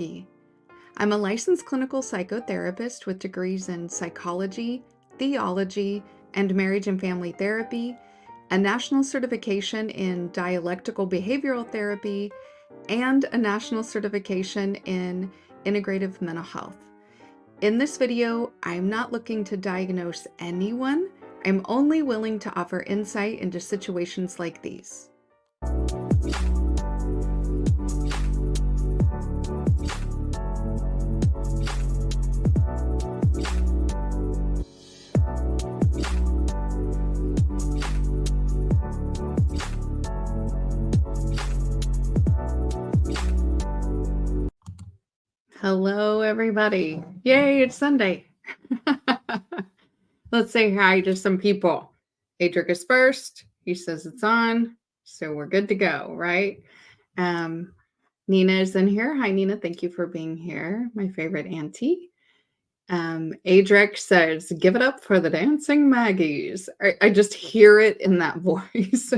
Maggie. I'm a licensed clinical psychotherapist with degrees in psychology, theology, and marriage and family therapy, a national certification in dialectical behavioral therapy, and a national certification in integrative mental health. In this video, I'm not looking to diagnose anyone. I'm only willing to offer insight into situations like these. Hello, everybody. Yay, it's Sunday. Let's say hi to some people. Adric is first. He says it's on, so we're good to go, right? Nina is in here. Hi, Nina. Thank you for being here. My favorite auntie. Adric says, give it up for the dancing Maggies. I just hear it in that voice.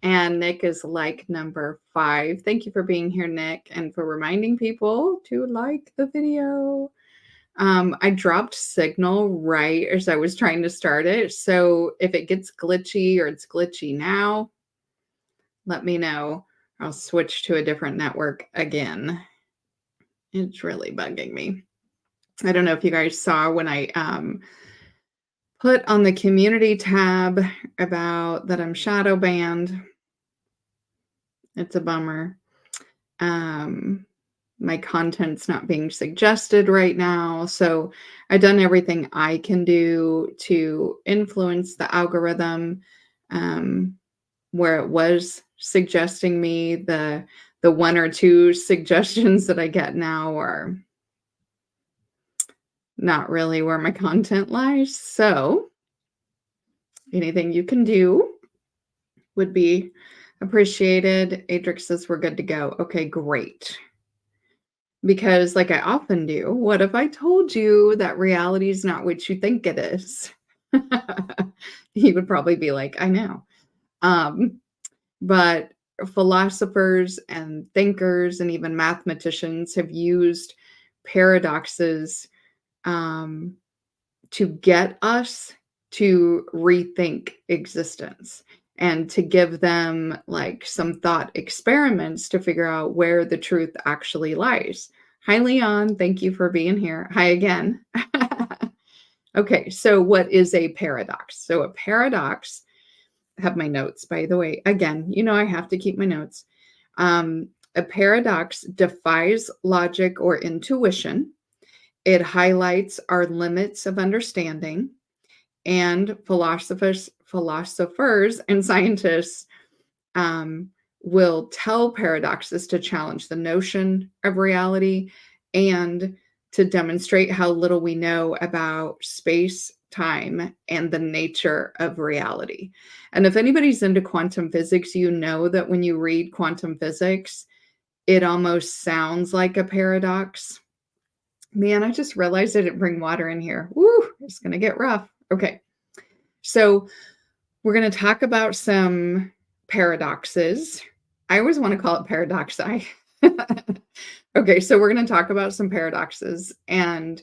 And Nick is like number 5. Thank you for being here, Nick, and for reminding people to like the video. I dropped signal right as I was trying to start it. So if it gets glitchy or it's glitchy now, let me know. I'll switch to a different network again. It's really bugging me. I don't know if you guys saw when I put on the community tab about that I'm shadow banned. It's a bummer. My content's not being suggested right now. So I've done everything I can do to influence the algorithm where it was suggesting me. The 1 or 2 suggestions that I get now are not really where my content lies. So anything you can do would be appreciated. Adric says we're good to go. Okay, great. Because like I often do, what if I told you that reality is not what you think it is? You would probably be like, I know. But philosophers and thinkers and even mathematicians have used paradoxes to get us to rethink existence and to give them like some thought experiments to figure out where the truth actually lies. Hi, Leon. Thank you for being here. Hi again. Okay, so what is a paradox? So a paradox, I have my notes, by the way. Again, you know I have to keep my notes. A paradox defies logic or intuition. It highlights our limits of understanding, and philosophers and scientists will tell paradoxes to challenge the notion of reality and to demonstrate how little we know about space, time, and the nature of reality. And if anybody's into quantum physics, you know that when you read quantum physics, it almost sounds like a paradox. Man, I just realized I didn't bring water in here. Woo, it's going to get rough. Okay, so we're going to talk about some paradoxes. I always want to call it paradoxi. Okay, so we're going to talk about some paradoxes and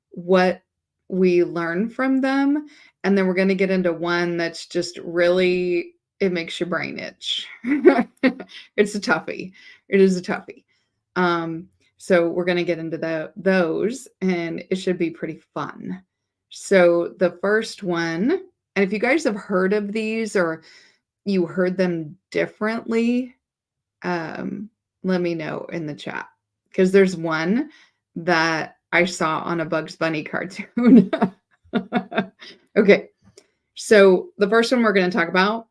what we learn from them. And then we're going to get into one that's just really, it makes your brain itch. It's a toughie. It is a toughie. So we're going to get into those, and it should be pretty fun. So the first one, and if you guys have heard of these or you heard them differently, let me know in the chat, because there's one that I saw on a Bugs Bunny cartoon. Okay, so the first one we're going to talk about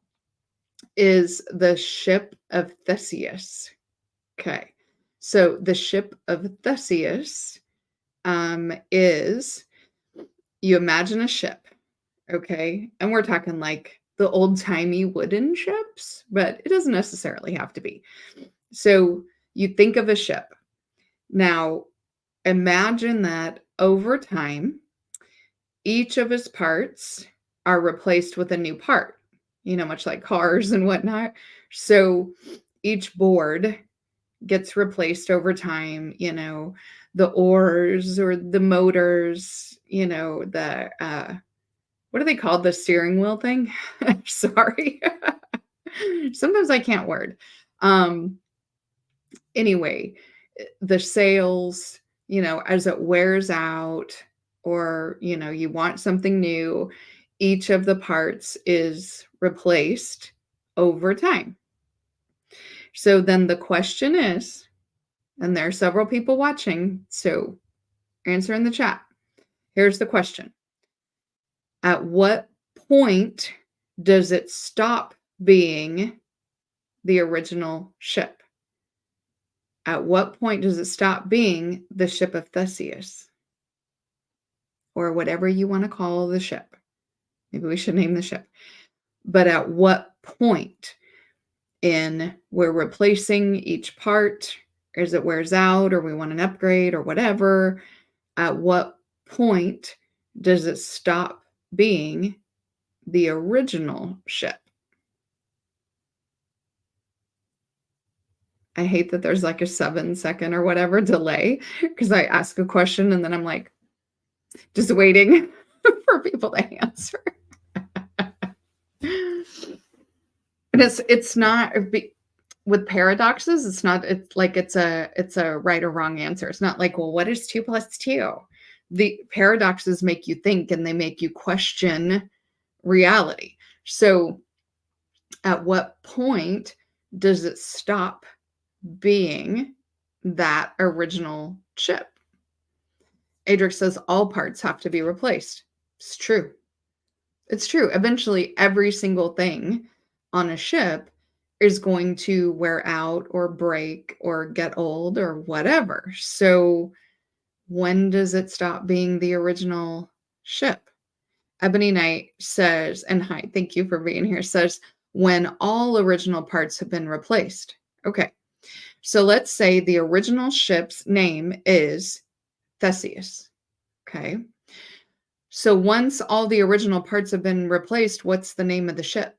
is the ship of Theseus. Okay, so the ship of Theseus is, you imagine a ship, okay? And we're talking like the old-timey wooden ships, but it doesn't necessarily have to be. So you think of a ship. Now, imagine that over time, each of its parts are replaced with a new part, you know, much like cars and whatnot. So each board gets replaced over time, the oars or the motors, what are they called? The steering wheel thing? Sorry. Sometimes I can't word. Um, anyway, the sails, as it wears out or, you want something new, each of the parts is replaced over time. So then the question is, and there are several people watching, so answer in the chat. Here's the question. At what point does it stop being the original ship? At what point does it stop being the ship of Theseus? Or whatever you want to call the ship. Maybe we should name the ship. But at what point in we're replacing each part as it wears out or we want an upgrade or whatever, at what point does it stop being the original ship? I hate that there's like a 7-second or whatever delay because I ask a question and then I'm like just waiting for people to answer. And it's not with paradoxes, it's a right or wrong answer. It's not like, well, what is 2 + 2? The paradoxes make you think and they make you question reality. So at what point does it stop being that original ship? Adric says all parts have to be replaced. It's true. It's true. Eventually, every single thing on a ship is going to wear out or break or get old or whatever. So when does it stop being the original ship? Ebony Knight says, and hi, thank you for being here, says, when all original parts have been replaced. Okay. So let's say the original ship's name is Theseus. Okay. So once all the original parts have been replaced, what's the name of the ship?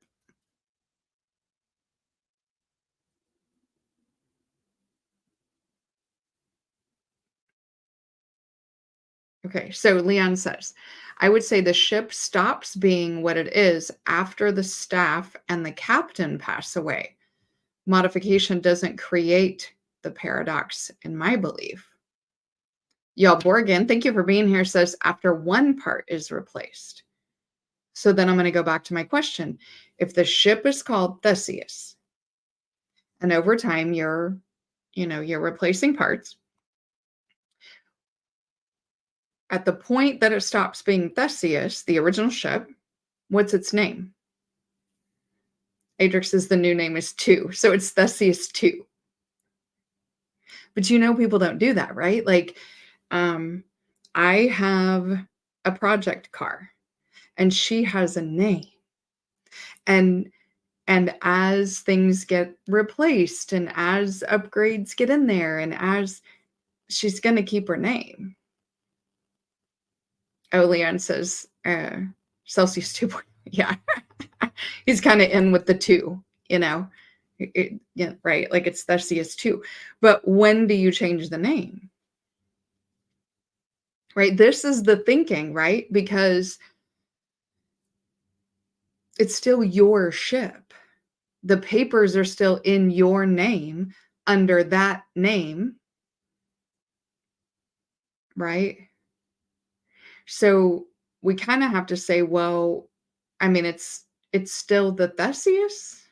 Okay, so Leon says, I would say the ship stops being what it is after the staff and the captain pass away. Modification doesn't create the paradox, in my belief. Y'all, Borgen, thank you for being here, says after one part is replaced. So then I'm going to go back to my question. If the ship is called Theseus, and over time you're replacing parts, at the point that it stops being Theseus, the original ship, what's its name? Adrix says the new name is 2. So it's Theseus 2. But people don't do that, right? Like, I have a project car and she has a name. And as things get replaced and as upgrades get in there and as she's going to keep her name. Oh, Leon says Celsius 2. Yeah. He's kind of in with the 2, yeah, right? Like it's Theseus 2. But when do you change the name? Right? This is the thinking, right? Because it's still your ship. The papers are still in your name under that name, right? So we kind of have to say, well, I mean, it's still the Theseus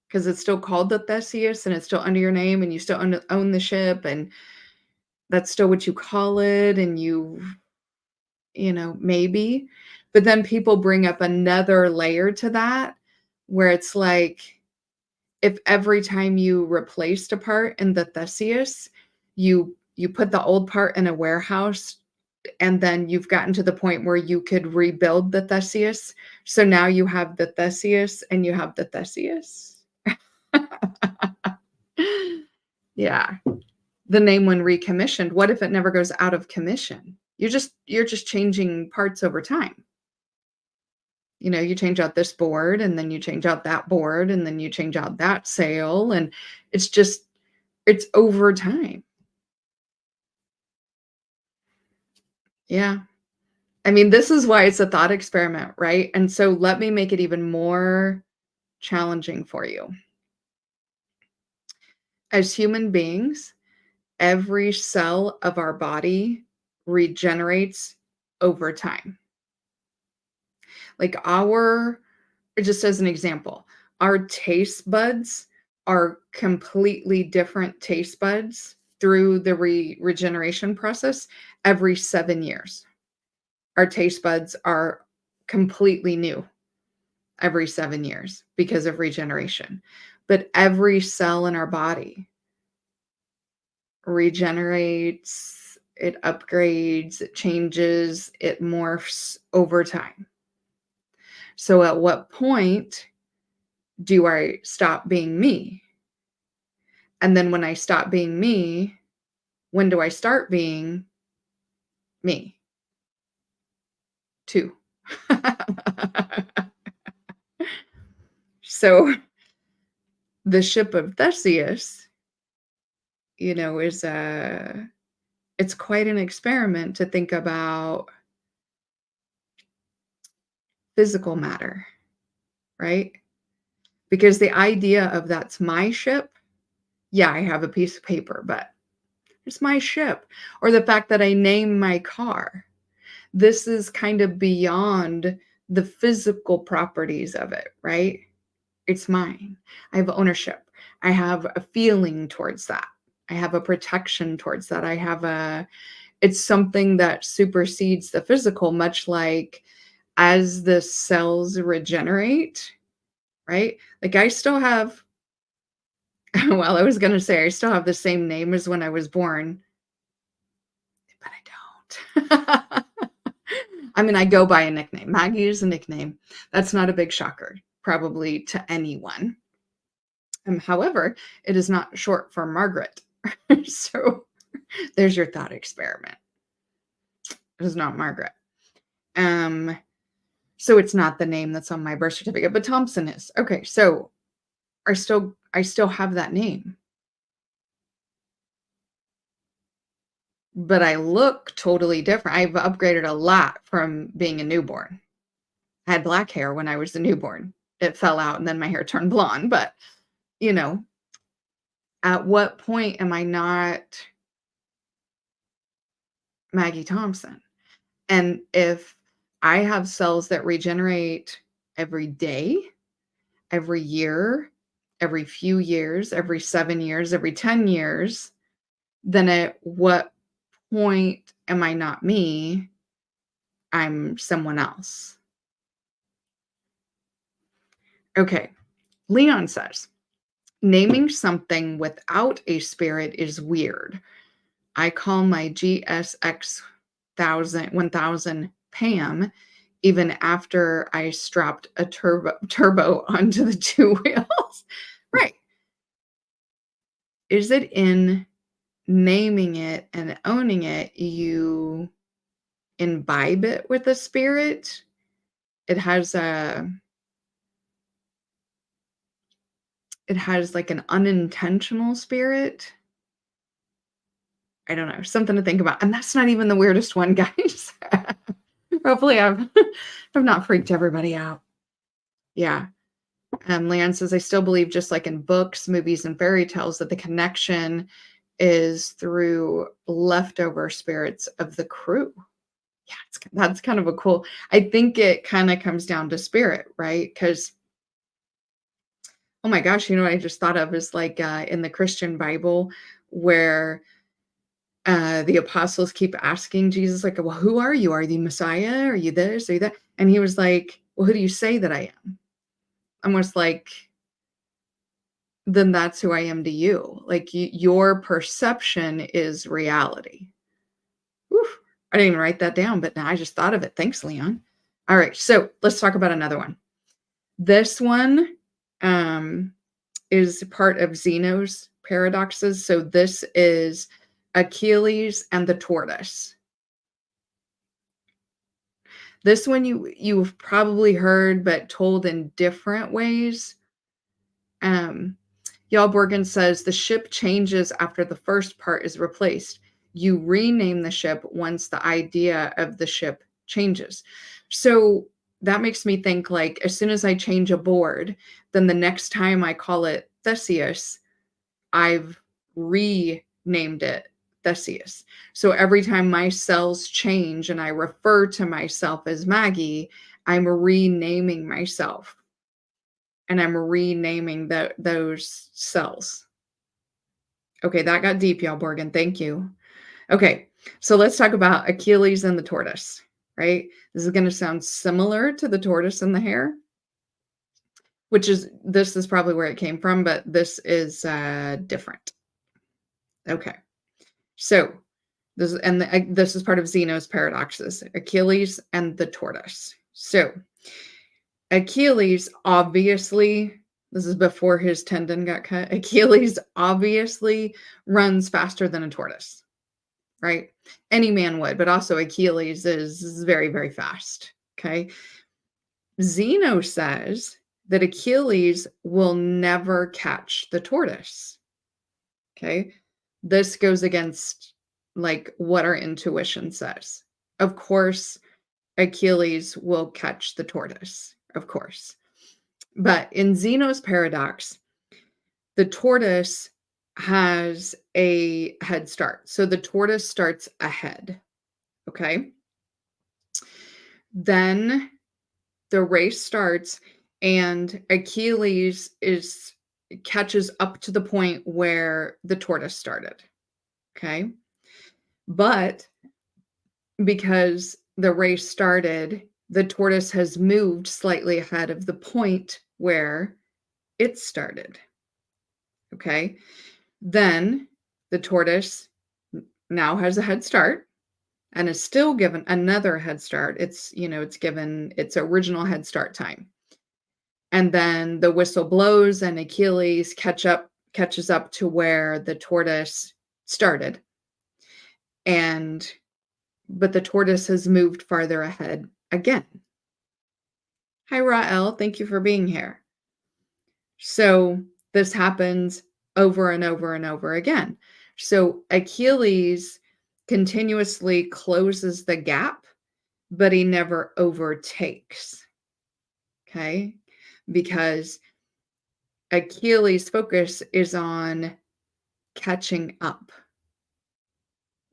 because it's still called the Theseus and it's still under your name and you still own the ship and that's still what you call it. And maybe, but then people bring up another layer to that where it's like, if every time you replaced a part in the Theseus, you put the old part in a warehouse and then you've gotten to the point where you could rebuild the Theseus. So now you have the Theseus and you have the Theseus. Yeah. The name when recommissioned. What if it never goes out of commission? You're just changing parts over time. You change out this board and then you change out that board and then you change out that sail. And it's just, It's over time. Yeah. I mean, this is why it's a thought experiment, right? And so let me make it even more challenging for you. As human beings, every cell of our body regenerates over time. Like just as an example, our taste buds are completely different taste buds through the regeneration process every 7 years. Our taste buds are completely new every 7 years because of regeneration. But every cell in our body regenerates, it upgrades, it changes, it morphs over time. So at what point do I stop being me? And then when I stop being me, when do I start being me too? So the ship of Theseus, is it's quite an experiment to think about physical matter, right? Because the idea of that's my ship, yeah, I have a piece of paper, but it's my ship. Or the fact that I name my car. This is kind of beyond the physical properties of it, right? It's mine. I have ownership. I have a feeling towards that. I have a protection towards that. It's something that supersedes the physical, much like as the cells regenerate, right? Like I still have, well, I was going to say I still have the same name as when I was born, but I don't. I mean, I go by a nickname. Maggie is a nickname. That's not a big shocker, probably to anyone. However, it is not short for Margaret. So there's your thought experiment. It is not Margaret. Um, so it's not the name that's on my birth certificate, but Thompson is. Okay, so I still have that name. But I look totally different. I've upgraded a lot from being a newborn. I had black hair when I was a newborn. It fell out and then my hair turned blonde, but you know, at what point am I not Maggie Thompson? And if I have cells that regenerate every day, every year, every few years, every 7 years, every 10 years, then at what point am I not me? I'm someone else. Okay. Leon says, naming something without a spirit is weird. I call my GSX 1000 Pam even after I strapped a turbo onto the two wheels. Right. Is it in naming it and owning it, you imbibe it with a spirit? It has like an unintentional spirit. I don't know, something to think about. And that's not even the weirdest one, guys. Hopefully I've not freaked everybody out. Yeah. Leanne says, I still believe, just like in books, movies, and fairy tales, that the connection is through leftover spirits of the crew. Yeah, that's kind of a cool. I think it kind of comes down to spirit, right? Because, oh my gosh, you know what I just thought of is like in the Christian Bible where the apostles keep asking Jesus, like, well, who are you? Are you the Messiah? Are you this? Are you that? And he was like, well, who do you say that I am? Almost like, then that's who I am to you. Like your perception is reality. Whew, I didn't even write that down, but now I just thought of it. Thanks, Leon. All right, so let's talk about another one. This one is part of Zeno's paradoxes. So this is Achilles and the tortoise. This one you've probably heard, but told in different ways. Borgen says the ship changes after the first part is replaced. You rename the ship once the idea of the ship changes. So that makes me think, like, as soon as I change a board, then the next time I call it Theseus, I've renamed it Theseus. So every time my cells change and I refer to myself as Maggie, I'm renaming myself. And I'm renaming those cells. Okay, that got deep, y'all, Borgen. Thank you. Okay, so let's talk about Achilles and the tortoise, right? This is going to sound similar to the tortoise and the hare, this is probably where it came from, but this is different. Okay, so this is part of Zeno's paradoxes, Achilles and the tortoise. So Achilles, obviously, this is before his tendon got cut. Achilles obviously runs faster than a tortoise, right? Any man would, but also Achilles is very, very fast. Okay. Zeno says that Achilles will never catch the tortoise. Okay. This goes against like what our intuition says. Of course, Achilles will catch the tortoise, of course. But in Zeno's paradox, the tortoise has a head start. So the tortoise starts ahead. Okay. Then the race starts and Achilles catches up to the point where the tortoise started. Okay. But because the race started, the tortoise has moved slightly ahead of the point where it started. Okay. Then the tortoise now has a head start and is still given another head start. It's given its original head start time. And then the whistle blows and Achilles catches up to where the tortoise started. But the tortoise has moved farther ahead again. Hi, Rael. Thank you for being here. So this happens over and over and over again. So Achilles continuously closes the gap, but he never overtakes. Okay? Because Achilles' focus is on catching up,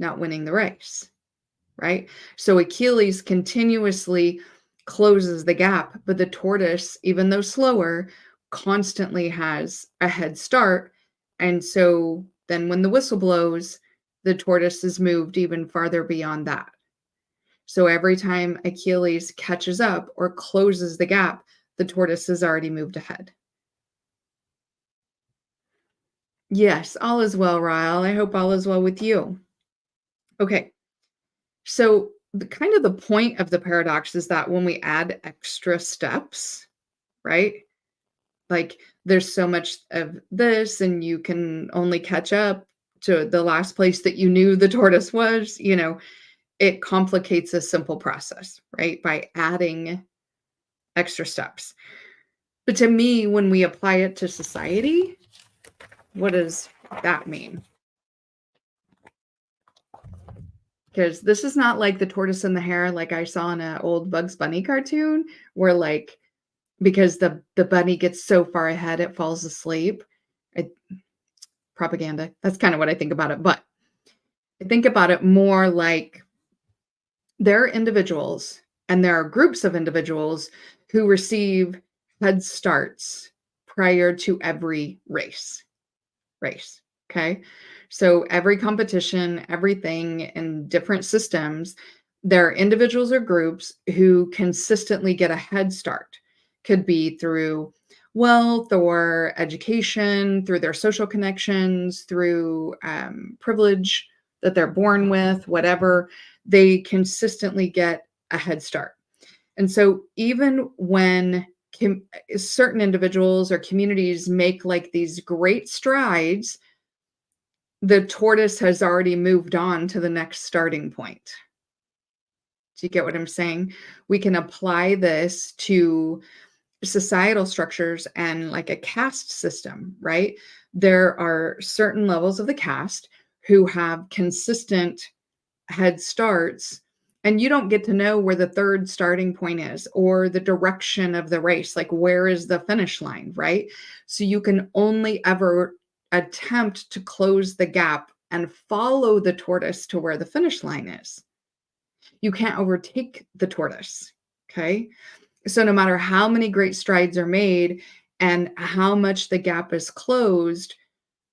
not winning the race, right? So Achilles continuously closes the gap, but the tortoise, even though slower, constantly has a head start. And so then when the whistle blows, the tortoise is moved even farther beyond that. So every time Achilles catches up or closes the gap, the tortoise has already moved ahead. Yes, all is well, Ryle. I hope all is well with you. Okay. So the point of the paradox is that when we add extra steps, right? Like there's so much of this and you can only catch up to the last place that you knew the tortoise was, it complicates a simple process, right? By adding extra steps. But to me, when we apply it to society, what does that mean? Because this is not like the tortoise and the hare like I saw in an old Bugs Bunny cartoon where like because the bunny gets so far ahead it falls asleep. Propaganda. That's kind of what I think about it. But I think about it more like there are individuals and there are groups of individuals who receive head starts prior to every race. Okay. So every competition, everything in different systems, there are individuals or groups who consistently get a head start. Could be through wealth or education, through their social connections, through privilege that they're born with, whatever, they consistently get a head start. And so even when certain individuals or communities make like these great strides, the tortoise has already moved on to the next starting point. Do you get what I'm saying? We can apply this to societal structures and like a caste system, right? There are certain levels of the caste who have consistent head starts, and you don't get to know where the third starting point is or the direction of the race, like where is the finish line, right? So you can only ever attempt to close the gap and follow the tortoise to where the finish line is. You can't overtake the tortoise, okay? So no matter how many great strides are made and how much the gap is closed,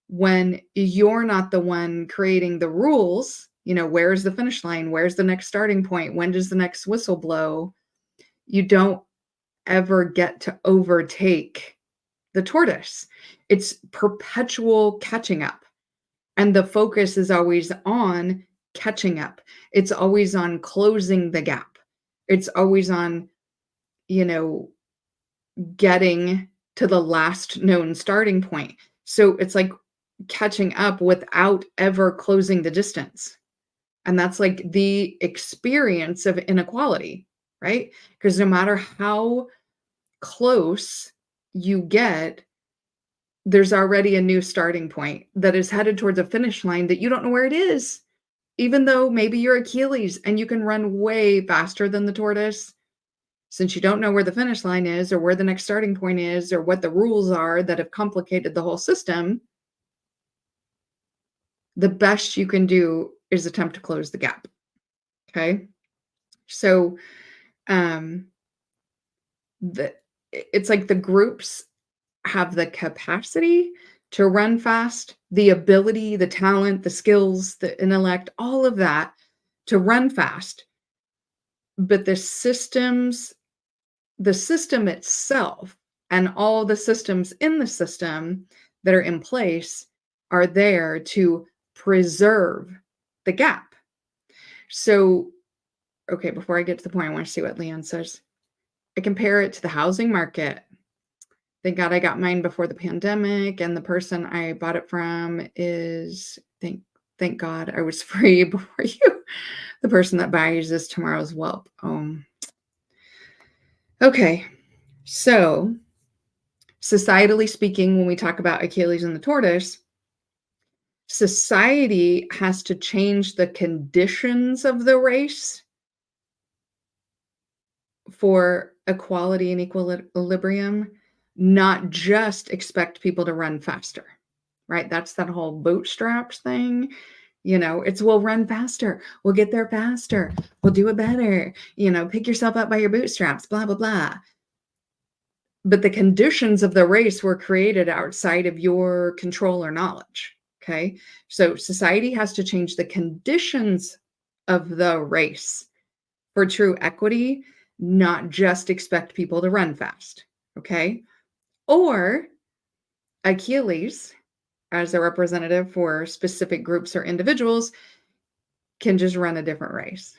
when you're not the one creating the rules, where's the finish line? Where's the next starting point? When does the next whistle blow? You don't ever get to overtake the tortoise. It's perpetual catching up. And the focus is always on catching up. It's always on closing the gap. It's always on, getting to the last known starting point. So it's like catching up without ever closing the distance. And that's like the experience of inequality, right? Because no matter how close you get, there's already a new starting point that is headed towards a finish line that you don't know where it is. Even though maybe you're Achilles and you can run way faster than the tortoise, since you don't know where the finish line is or where the next starting point is or what the rules are that have complicated the whole system, the best you can do is attempt to close the gap. Okay. So it's like the groups have the capacity to run fast, the ability, the talent, the skills, the intellect, all of that to run fast. But the system itself and all the systems in the system that are in place are there to preserve the gap. So, okay, before I get to the point, I want to see what Leon says. I compare it to the housing market. Thank God I got mine before the pandemic, and the person I bought it from is, thank God I was free before you. The person that buys is tomorrow's whelp. Okay, so societally speaking, when we talk about Achilles and the tortoise, society has to change the conditions of the race for equality and equilibrium, not just expect people to run faster, right? That's that whole bootstraps thing. It's we'll run faster. We'll get there faster. We'll do it better. Pick yourself up by your bootstraps, blah, blah, blah. But the conditions of the race were created outside of your control or knowledge. Okay. So society has to change the conditions of the race for true equity, not just expect people to run fast. Okay. Or Achilles, as a representative for specific groups or individuals, can just run a different race.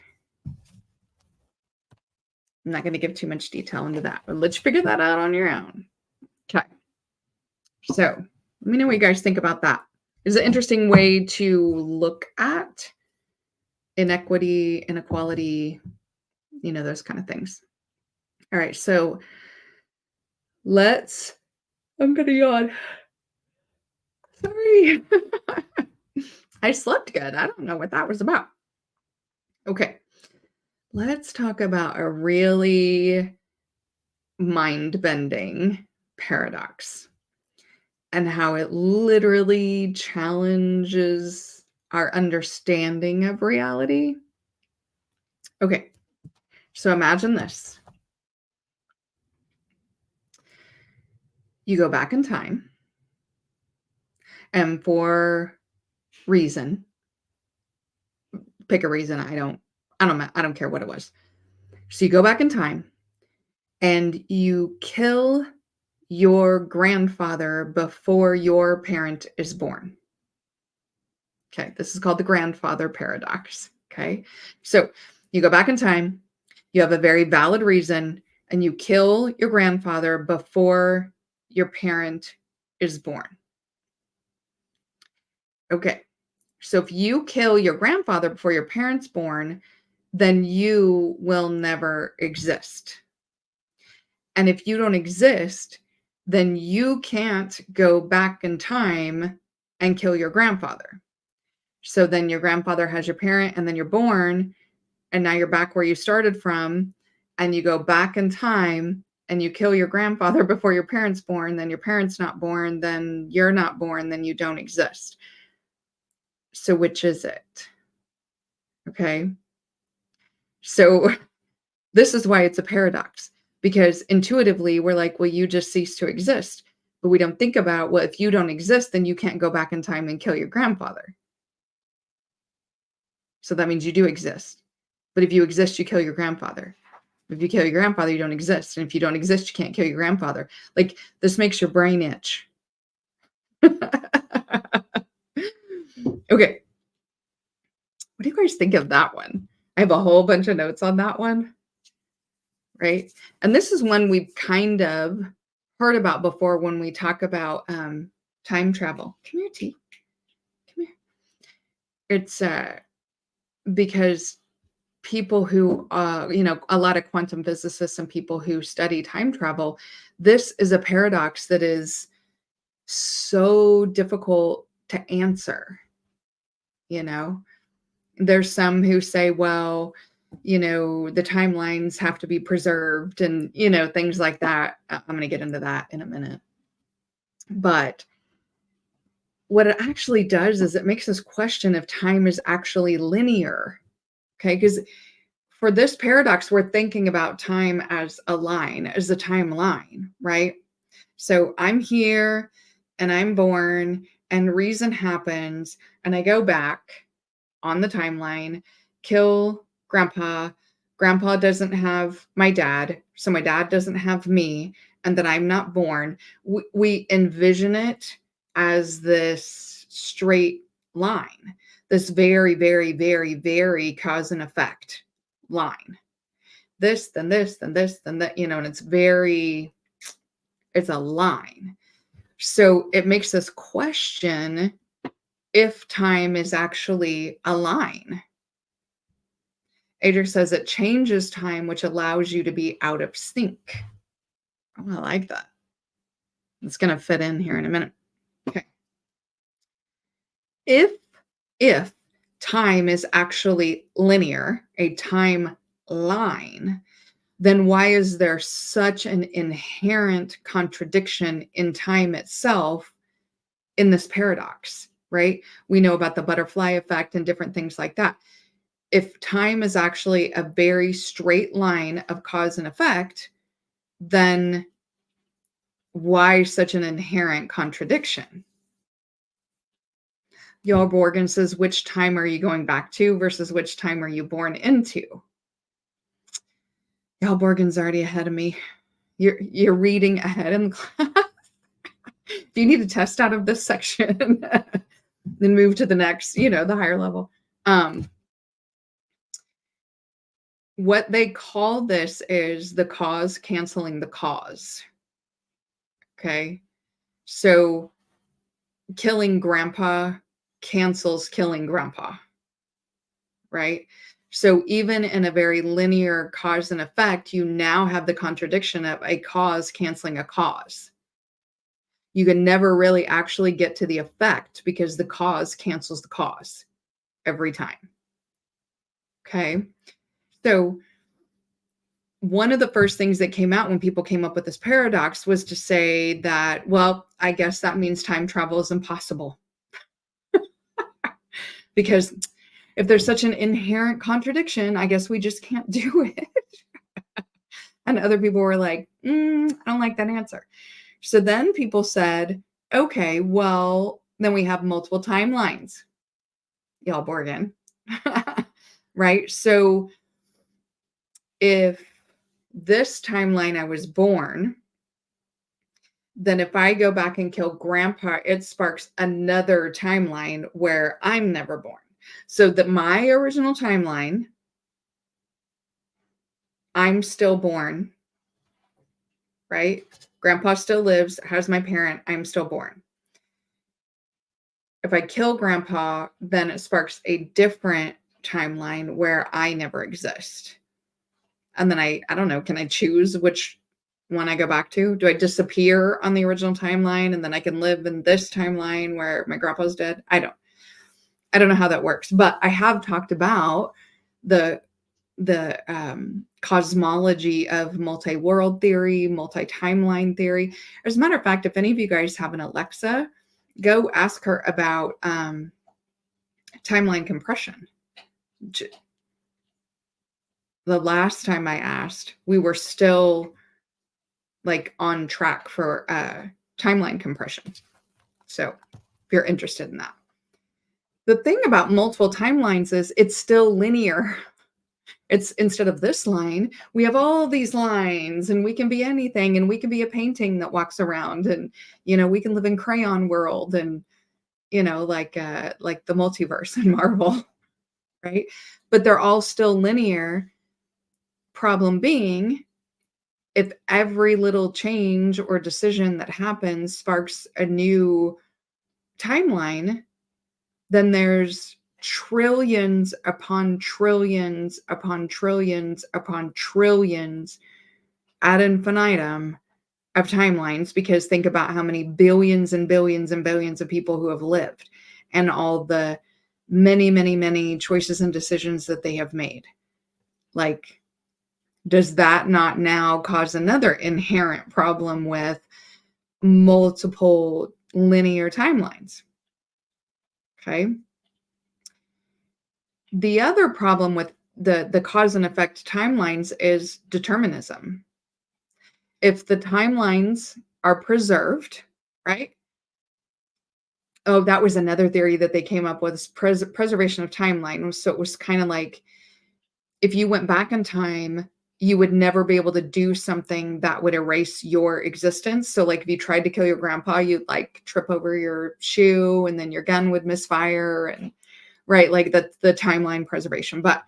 I'm not going to give too much detail into that, but let's figure that out on your own. Okay. So let me know what you guys think about that. It's an interesting way to look at inequity, inequality, those kind of things. All right. So I'm going to yawn. Sorry. I slept good. I don't know what that was about. Okay. Let's talk about a really mind-bending paradox and how it literally challenges our understanding of reality. Okay, so imagine this. You go back in time, and for reason, pick a reason, I don't care what it was. So you go back in time and you kill your grandfather before your parent is born. Okay, this is called the grandfather paradox. Okay, so you go back in time, you have a very valid reason, and you kill your grandfather before your parent is born. Okay, so if you kill your grandfather before your parent's born, then you will never exist. And if you don't exist, then you can't go back in time and kill your grandfather. So then your grandfather has your parent, and then you're born, and now you're back where you started from, and you go back in time and you kill your grandfather before your parents born, then your parents not born, then you're not born, then you don't exist. So which is it? Okay. So this is why it's a paradox, because intuitively we're like, well, you just cease to exist. But we don't think about, well, if you don't exist, then you can't go back in time and kill your grandfather. So that means you do exist. But if you exist, you kill your grandfather. If you kill your grandfather, you don't exist. And if you don't exist, you can't kill your grandfather. Like, this makes your brain itch. Okay. What do you guys think of that one? I have a whole bunch of notes on that one. Right. And this is one we've kind of heard about before when we talk about time travel. Come here, T. Come here. It's because people who, a lot of quantum physicists and people who study time travel, this is a paradox that is so difficult to answer. There's some who say, well, the timelines have to be preserved and, things like that. I'm going to get into that in a minute. But what it actually does is it makes us question if time is actually linear. Okay. Because for this paradox, we're thinking about time as a line, as a timeline, right? So I'm here and I'm born and reason happens and I go back on the timeline, kill grandpa. Grandpa doesn't have my dad, so my dad doesn't have me, and then I'm not born. We envision it as this straight line, this very, very, very, very cause and effect line. This, then this, then this, then that, and it's a line. So it makes us question if time is actually a line. Adrian says it changes time, which allows you to be out of sync. Oh, I like that. It's going to fit in here in a minute. Okay. If time is actually linear, a timeline, then why is there such an inherent contradiction in time itself in this paradox, right? We know about the butterfly effect and different things like that. If time is actually a very straight line of cause and effect, then why such an inherent contradiction? Y'all Borgen says, which time are you going back to versus which time are you born into? Y'all Borgen's already ahead of me. You're reading ahead in class. Do you need a test out of this section? Then move to the next, the higher level. What they call this is the cause canceling the cause. Okay. So killing grandpa cancels killing grandpa. Right. So even in a very linear cause and effect, you now have the contradiction of a cause canceling a cause. You can never really actually get to the effect because the cause cancels the cause every time. Okay. So one of the first things that came out when people came up with this paradox was to say that, well, I guess that means time travel is impossible. Because if there's such an inherent contradiction, I guess we just can't do it. And other people were like, I don't like that answer. So then people said, okay, well, then we have multiple timelines. Y'all Borgen. Right? So if this timeline I was born, then if I go back and kill grandpa, it sparks another timeline where I'm never born. So that my original timeline, I'm still born, right? Grandpa still lives, has my parent, I'm still born. If I kill grandpa, then it sparks a different timeline where I never exist. And then I don't know, can I choose which when I go back to? Do I disappear on the original timeline and then I can live in this timeline where my grandpa's dead? I don't know how that works, but I have talked about the cosmology of multi-world theory, multi-timeline theory. As a matter of fact, if any of you guys have an Alexa, go ask her about timeline compression. The last time I asked, we were still like on track for timeline compression. So if you're interested in that. The thing about multiple timelines is it's still linear. It's instead of this line, we have all these lines and we can be anything and we can be a painting that walks around and, we can live in crayon world and, like the multiverse in Marvel, right? But they're all still linear. Problem being, if every little change or decision that happens sparks a new timeline, then there's trillions upon trillions upon trillions upon trillions ad infinitum of timelines, because think about how many billions and billions and billions of people who have lived and all the many, many, many choices and decisions that they have made. Like, does that not now cause another inherent problem with multiple linear timelines? Okay. The other problem with the cause and effect timelines is determinism. If the timelines are preserved, right? Oh, that was another theory that they came up with, is preservation of timeline. So it was kind of like if you went back in time, you would never be able to do something that would erase your existence. So like if you tried to kill your grandpa, you'd like trip over your shoe and then your gun would misfire and right, like the timeline preservation. But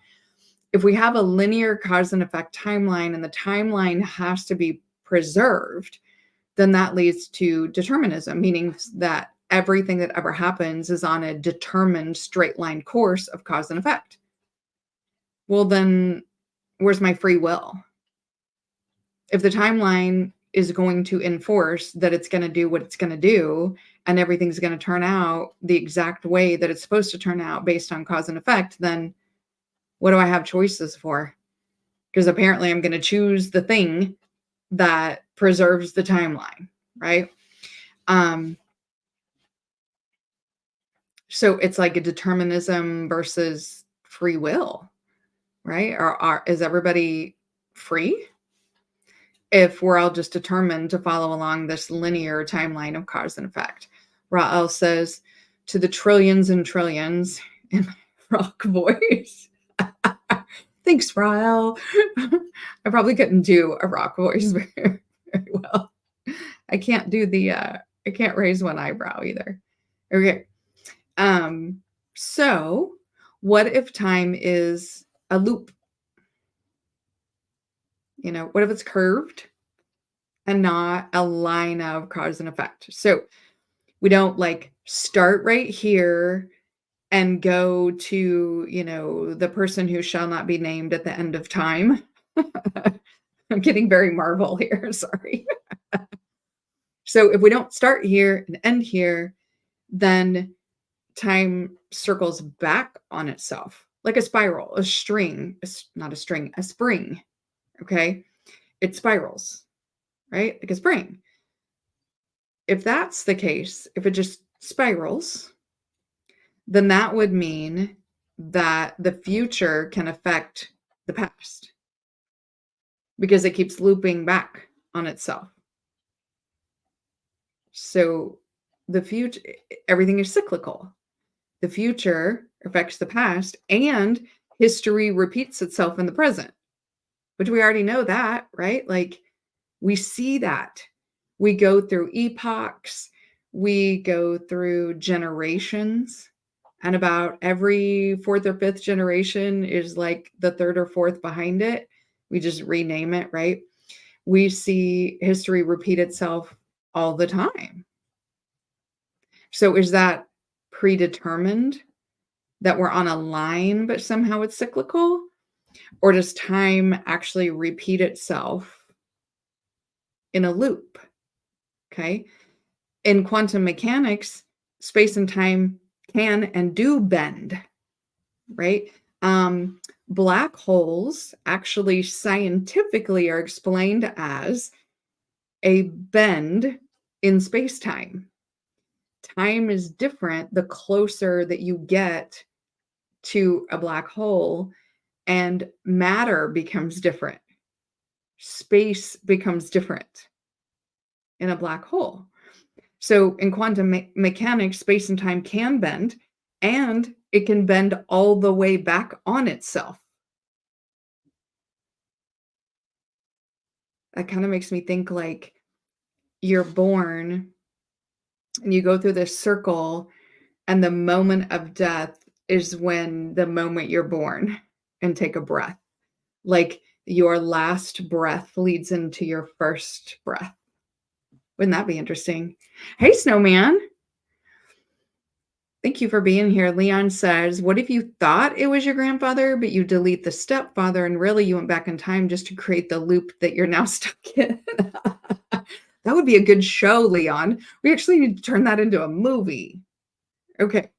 if we have a linear cause and effect timeline and the timeline has to be preserved, then that leads to determinism, meaning that everything that ever happens is on a determined straight line course of cause and effect. Well, then where's my free will? If the timeline is going to enforce that it's going to do what it's going to do and everything's going to turn out the exact way that it's supposed to turn out based on cause and effect, then what do I have choices for? Because apparently I'm going to choose the thing that preserves the timeline, right? So it's like a determinism versus free will, right? Is everybody free if we're all just determined to follow along this linear timeline of cause and effect? Rael says, to the trillions and trillions in my rock voice. Thanks, Rael. I probably couldn't do a rock voice very well. I can't do I can't raise one eyebrow either. Okay. So what if time is a loop? What if it's curved and not a line of cause and effect? So we don't like start right here and go to, the person who shall not be named at the end of time. I'm getting very Marvel here. Sorry. So if we don't start here and end here, then time circles back on itself like a spiral, a string, not a string, a spring. Okay. It spirals, right? Like a spring. If that's the case, if it just spirals, then that would mean that the future can affect the past because it keeps looping back on itself. So the future, everything is cyclical. The future affects the past and history repeats itself in the present, which we already know that, right? Like we see that. We go through epochs, we go through generations, and about every fourth or fifth generation is like the third or fourth behind it. We just rename it, right? We see history repeat itself all the time. So is that predetermined that we're on a line, but somehow it's cyclical? Or does time actually repeat itself in a loop. Okay. In quantum mechanics, space and time can and do bend, right? Black holes actually scientifically are explained as a bend in space time. Time is different the closer that you get to a black hole, and matter becomes different. Space becomes different in a black hole. So in quantum mechanics, space and time can bend, and it can bend all the way back on itself. That kind of makes me think like you're born and you go through this circle, and the moment of death is when the moment you're born, and take a breath. Like your last breath leads into your first breath. Wouldn't that be interesting? Hey, Snowman. Thank you for being here. Leon says, what if you thought it was your grandfather, but you delete the stepfather and really you went back in time just to create the loop that you're now stuck in? That would be a good show, Leon. We actually need to turn that into a movie. Okay.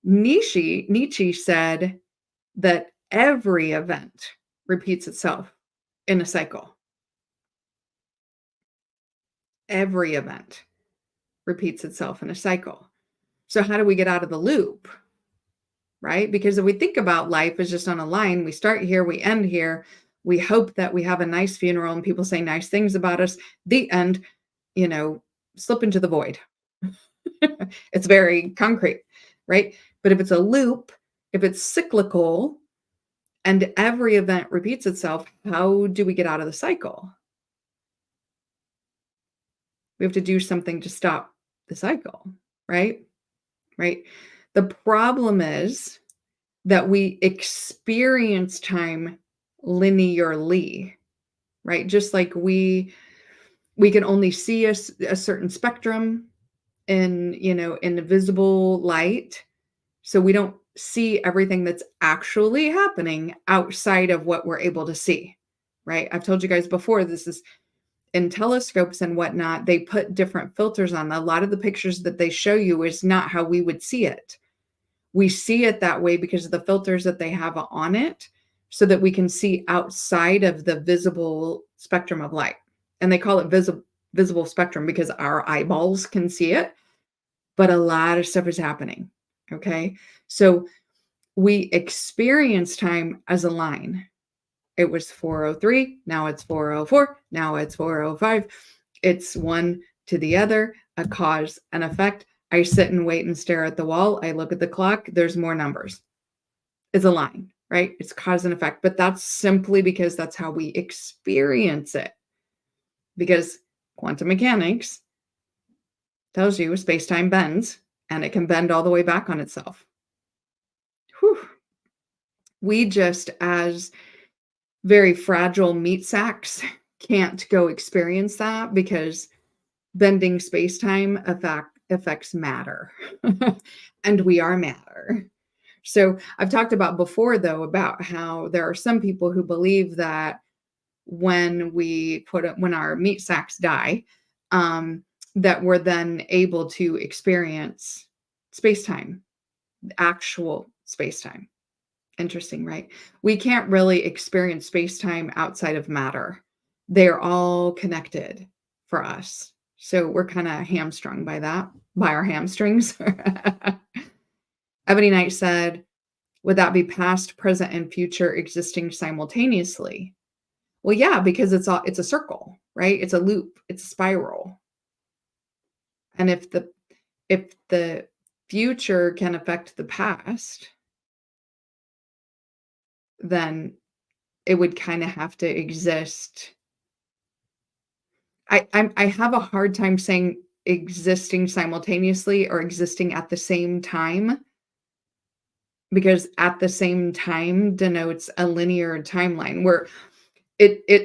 Nietzsche said that every event repeats itself in a cycle. Every event repeats itself in a cycle. So how do we get out of the loop? Right? Because if we think about life as just on a line, we start here, we end here. We hope that we have a nice funeral and people say nice things about us. The end, slip into the void. It's very concrete, right? But if it's a loop, if it's cyclical and every event repeats itself, how do we get out of the cycle? We have to do something to stop the cycle, right? Right. The problem is that we experience time linearly, right? Just like we can only see a certain spectrum in visible light. So we don't see everything that's actually happening outside of what we're able to see, right? I've told you guys before, this is in telescopes and whatnot, they put different filters on. A lot of the pictures that they show you is not how we would see it. We see it that way because of the filters that they have on it so that we can see outside of the visible spectrum of light. And they call it visible spectrum because our eyeballs can see it, but a lot of stuff is happening. Okay. So we experience time as a line. It was 4:03, now it's 4:04, now it's 4:05. It's one to the other, a cause and effect. I sit and wait and stare at the wall. I look at the clock. There's more numbers. It's a line, right? It's cause and effect. But that's simply because that's how we experience it. Because quantum mechanics tells you space-time bends, and it can bend all the way back on itself. Whew. We just, as very fragile meat sacks, can't go experience that because bending space-time affects matter. And we are matter. So I've talked about before, though, about how there are some people who believe that when our meat sacks die, that we're then able to experience space-time, actual space-time. Interesting, right? We can't really experience space-time outside of matter. They're all connected for us. So we're kind of hamstrung by our hamstrings. Ebony Knight said, would that be past, present, and future existing simultaneously? Well, yeah, because it's a circle, right? It's a loop, it's a spiral. And if the future can affect the past, then it would kind of have to exist. I have a hard time saying existing simultaneously or existing at the same time, because at the same time denotes a linear timeline where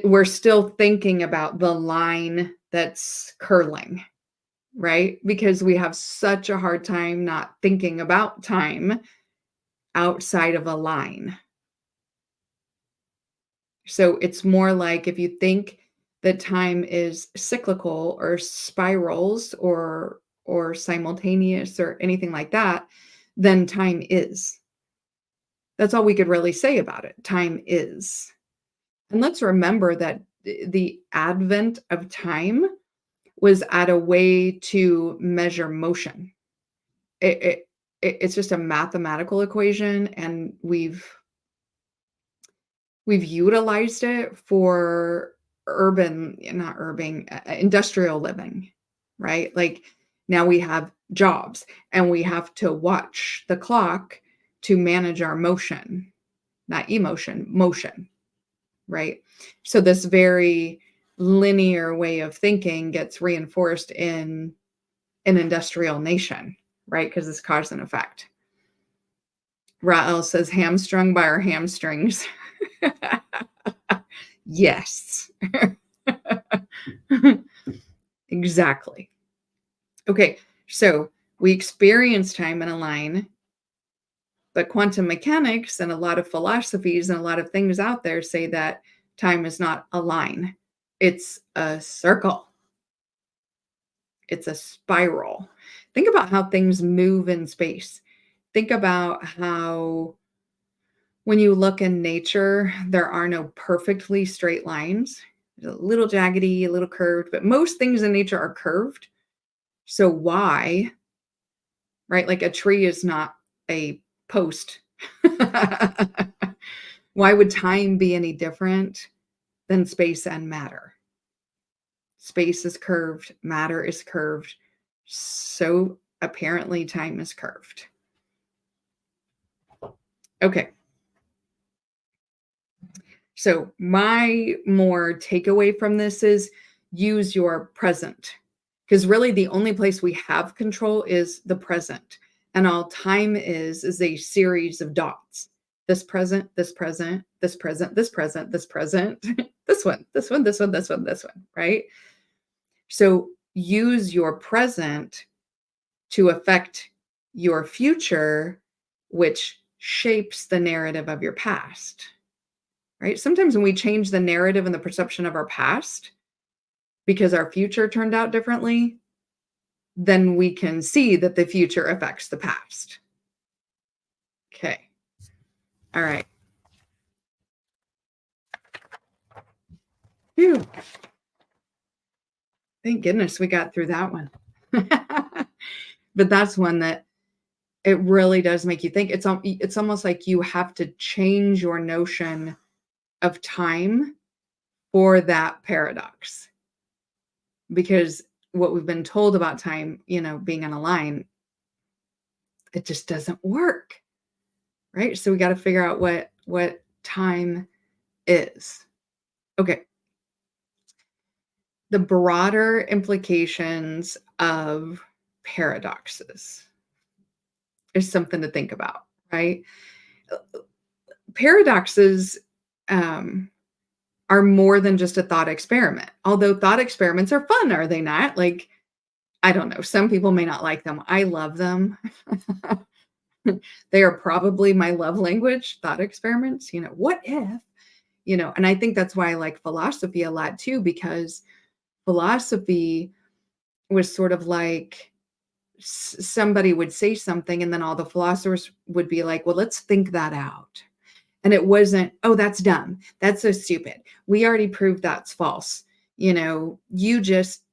we're still thinking about the line that's curling, right? Because we have such a hard time not thinking about time outside of a line. So it's more like if you think that time is cyclical or spirals or simultaneous or anything like that, then time is. That's all we could really say about it. Time is. And let's remember that the advent of time was at a way to measure motion. It, it it's just a mathematical equation, and we've utilized it for not urban, industrial living, right? Like now we have jobs and we have to watch the clock to manage our motion, not emotion, motion, right? So this very linear way of thinking gets reinforced in an industrial nation, right? Because it's cause and effect. Rael says hamstrung by our hamstrings. Yes. Exactly. Okay, so we experience time in a line, but quantum mechanics and a lot of philosophies and a lot of things out there say that time is not a line. It's a circle. It's a spiral. Think about how things move in space. Think about how when you look in nature, there are no perfectly straight lines. There's a little jaggedy, a little curved, but most things in nature are curved. So why, right? Like a tree is not a post. Why would time be any different than space and matter? Space is curved, matter is curved. So apparently time is curved. Okay. So my more takeaway from this is use your present. Because really the only place we have control is the present. And all time is a series of dots. This present, this present, this present, this present, this present, this one, this one, this one, this one, this one, right? So use your present to affect your future, which shapes the narrative of your past. Right? Sometimes when we change the narrative and the perception of our past because our future turned out differently, then we can see that the future affects the past. Okay. All right. Phew. Thank goodness we got through that one. But that's one that it really does make you think. It's almost like you have to change your notion of time for that paradox. Because what we've been told about time, being on a line, it just doesn't work. Right? So we got to figure out what time is. Okay. The broader implications of paradoxes is something to think about, right? Paradoxes are more than just a thought experiment. Although thought experiments are fun, are they not? Like, I don't know. Some people may not like them. I love them. They are probably my love language, thought experiments. What if, and I think that's why I like philosophy a lot too, because philosophy was sort of like somebody would say something and then all the philosophers would be like, well, let's think that out. And it wasn't, oh, that's dumb. That's so stupid. We already proved that's false. You just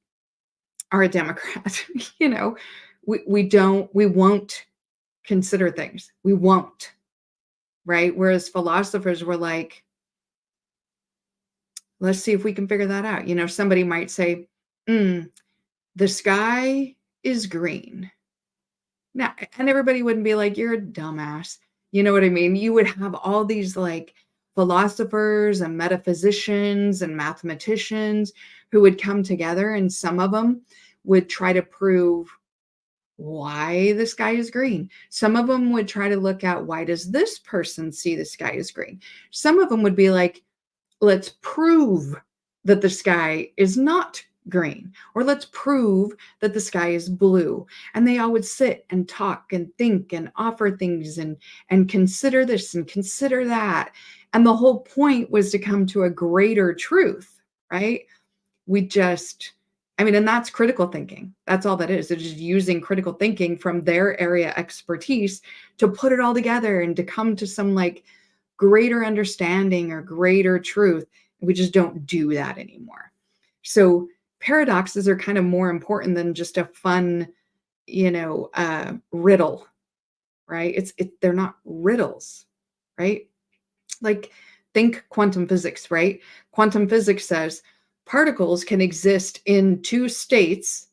are a Democrat. We won't consider things. We won't. Right? Whereas philosophers were like, let's see if we can figure that out. Somebody might say, the sky is green. Now, and everybody wouldn't be like, you're a dumbass. You know what I mean? You would have all these like philosophers and metaphysicians and mathematicians who would come together, and some of them would try to prove why the sky is green. Some of them would try to look at, why does this person see the sky is green? Some of them would be like, let's prove that the sky is not green, or let's prove that the sky is blue. And they all would sit and talk and think and offer things and consider this and consider that. And the whole point was to come to a greater truth, right? We just, I mean, and that's critical thinking. That's all that is. It's just using critical thinking from their area expertise to put it all together and to come to some like greater understanding or greater truth. We just don't do that anymore. So paradoxes are kind of more important than just a fun, riddle, right? They're not riddles, right? Like, think quantum physics, right? Quantum physics says particles can exist in two states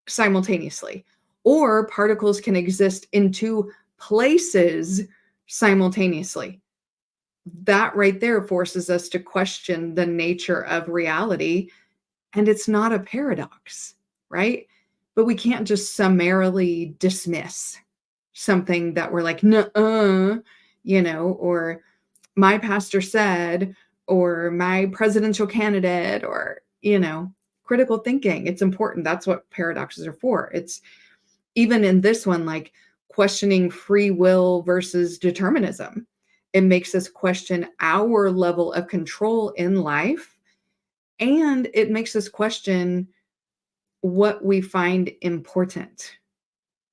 simultaneously, or particles can exist in two places simultaneously. That right there forces us to question the nature of reality, and it's not a paradox, right? But we can't just summarily dismiss something that we're like, nuh-uh, or my pastor said, or my presidential candidate, or, critical thinking. It's important. That's what paradoxes are for. It's even in this one, like questioning free will versus determinism. It makes us question our level of control in life, and it makes us question what we find important,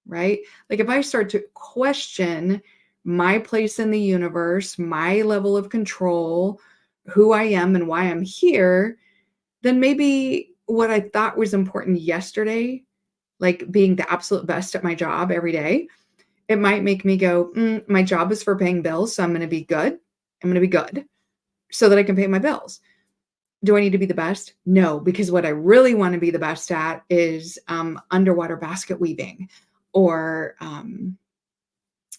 right? Like if I start to question my place in the universe, my level of control, who I am and why I'm here, then maybe what I thought was important yesterday, like being the absolute best at my job every day, it might make me go, my job is for paying bills, so I'm going to be good. I'm going to be good so that I can pay my bills. Do I need to be the best? No, because what I really want to be the best at is underwater basket weaving, or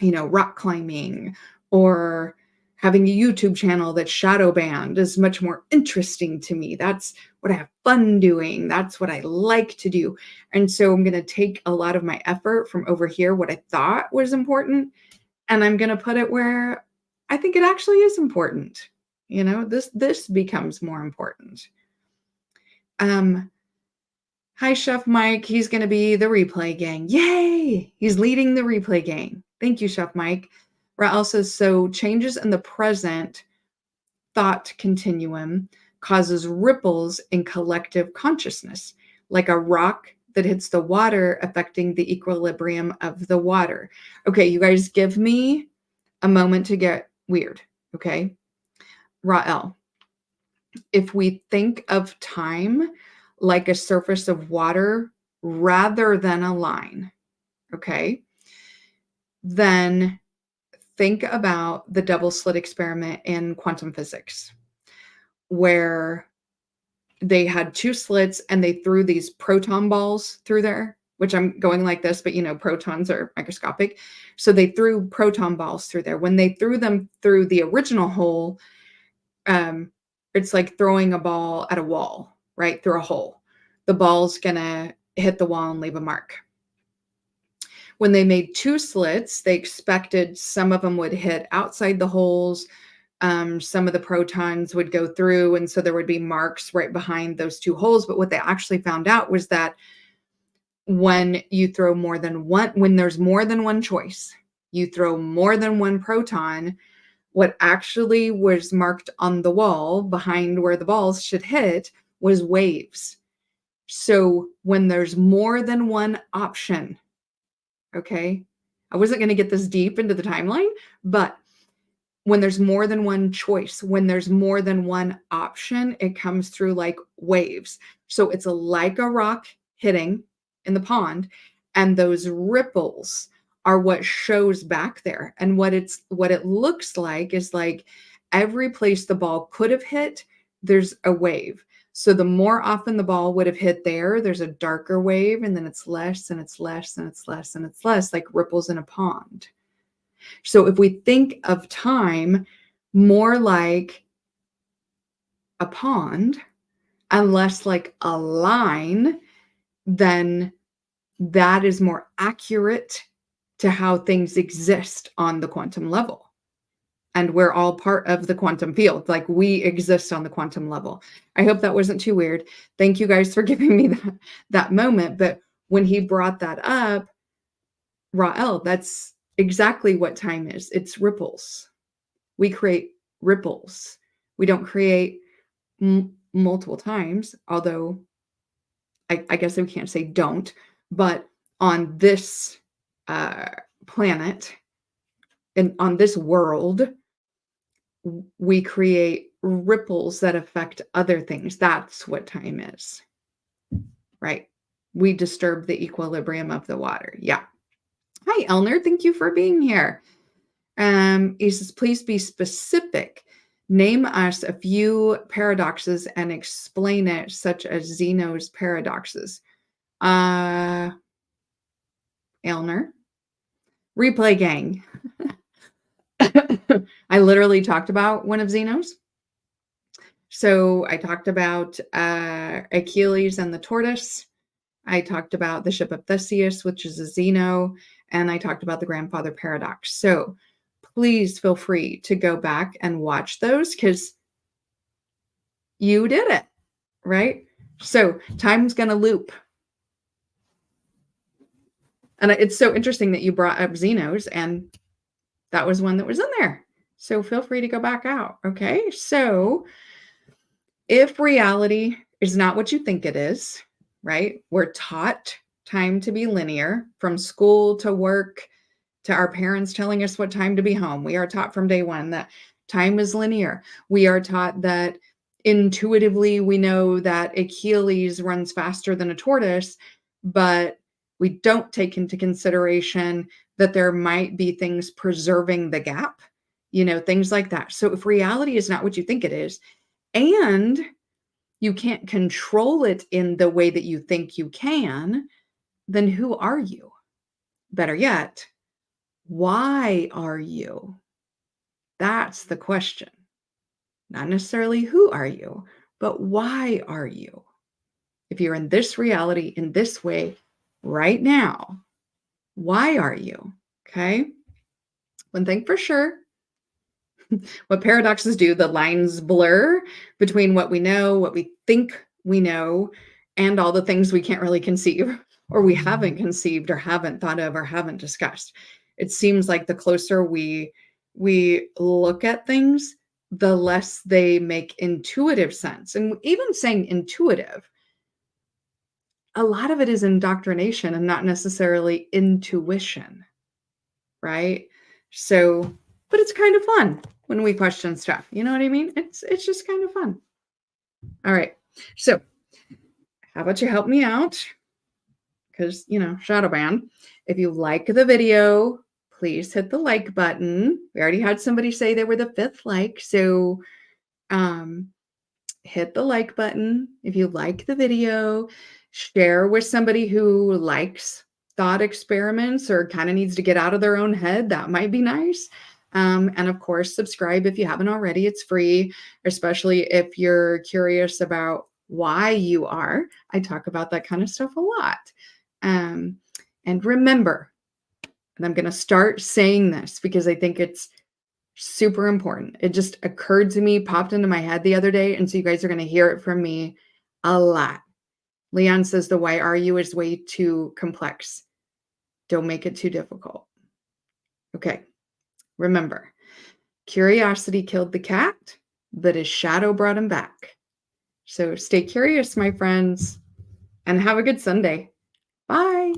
rock climbing, or having a YouTube channel that's shadow banned is much more interesting to me. That's what I have fun doing. That's what I like to do. And so I'm going to take a lot of my effort from over here, what I thought was important, and I'm going to put it where I think it actually is important. This becomes more important. Hi, Chef Mike. He's going to be the replay gang. Yay! He's leading the replay gang. Thank you, Chef Mike. Rael says, so changes in the present thought continuum causes ripples in collective consciousness, like a rock that hits the water affecting the equilibrium of the water. Okay, you guys give me a moment to get weird, okay? Rael, if we think of time like a surface of water rather than a line, okay, then think about the double slit experiment in quantum physics, where they had two slits and they threw these proton balls through there, which I'm going like this, but protons are microscopic. So they threw proton balls through there. When they threw them through the original hole, it's like throwing a ball at a wall, right? Through a hole. The ball's gonna hit the wall and leave a mark. When they made two slits, they expected some of them would hit outside the holes. Some of the protons would go through, and so there would be marks right behind those two holes. But what they actually found out was that when you throw more than one, when there's more than one choice, you throw more than one proton, what actually was marked on the wall behind where the balls should hit was waves. So when there's more than one option, okay, I wasn't going to get this deep into the timeline, but when there's more than one choice, when there's more than one option, it comes through like waves. So it's like a rock hitting in the pond, and those ripples are what shows back there. And what it looks like is like every place the ball could have hit, there's a wave. So the more often the ball would have hit there, there's a darker wave, and then it's less and it's less and it's less and it's less, like ripples in a pond. So if we think of time more like a pond and less like a line, then that is more accurate to how things exist on the quantum level. And we're all part of the quantum field. Like we exist on the quantum level. I hope that wasn't too weird. Thank you guys for giving me that moment. But when he brought that up, Rael, that's exactly what time is. It's ripples. We create ripples. We don't create multiple times, although I guess we can't say don't, but on this uh, planet and on this world, we create ripples that affect other things. That's what time is, right? We disturb the equilibrium of the water. Yeah. Hi, Elner. Thank you for being here. He says, please be specific. Name us a few paradoxes and explain it, such as Zeno's paradoxes. Elner. Replay gang. I literally talked about one of Zeno's. So I talked about Achilles and the tortoise. I talked about the ship of Theseus, which is a Zeno, and I talked about the grandfather paradox. So please feel free to go back and watch those because you did it, right? So time's going to loop. And it's so interesting that you brought up Zeno's, and that was one that was in there. So feel free to go back out, okay? So if reality is not what you think it is, right? We're taught time to be linear from school to work to our parents telling us what time to be home. We are taught from day one that time is linear. We are taught that intuitively we know that Achilles runs faster than a tortoise, but we don't take into consideration that there might be things preserving the gap, things like that. So if reality is not what you think it is, and you can't control it in the way that you think you can, then who are you? Better yet, why are you? That's the question. Not necessarily who are you, but why are you? If you're in this reality in this way right now, why are you? Okay. One thing for sure, what paradoxes do, the lines blur between what we know, what we think we know, and all the things we can't really conceive, or we haven't conceived, or haven't thought of, or haven't discussed. It seems like the closer we look at things, the less they make intuitive sense. And even saying intuitive, a lot of it is indoctrination and not necessarily intuition, right? So, but it's kind of fun when we question stuff. You know what I mean? It's just kind of fun. All right. So how about you help me out? Because, shadow ban. If you like the video, please hit the like button. We already had somebody say they were the 5th like. So hit the like button if you like the video. Share with somebody who likes thought experiments or kind of needs to get out of their own head. That might be nice. And of course, subscribe if you haven't already. It's free, especially if you're curious about why you are. I talk about that kind of stuff a lot. And remember, and I'm going to start saying this because I think it's super important. It just occurred to me, popped into my head the other day. And so you guys are going to hear it from me a lot. Leon says the why are you is way too complex. Don't make it too difficult. Okay. Remember, curiosity killed the cat, but his shadow brought him back. So stay curious, my friends, and have a good Sunday. Bye.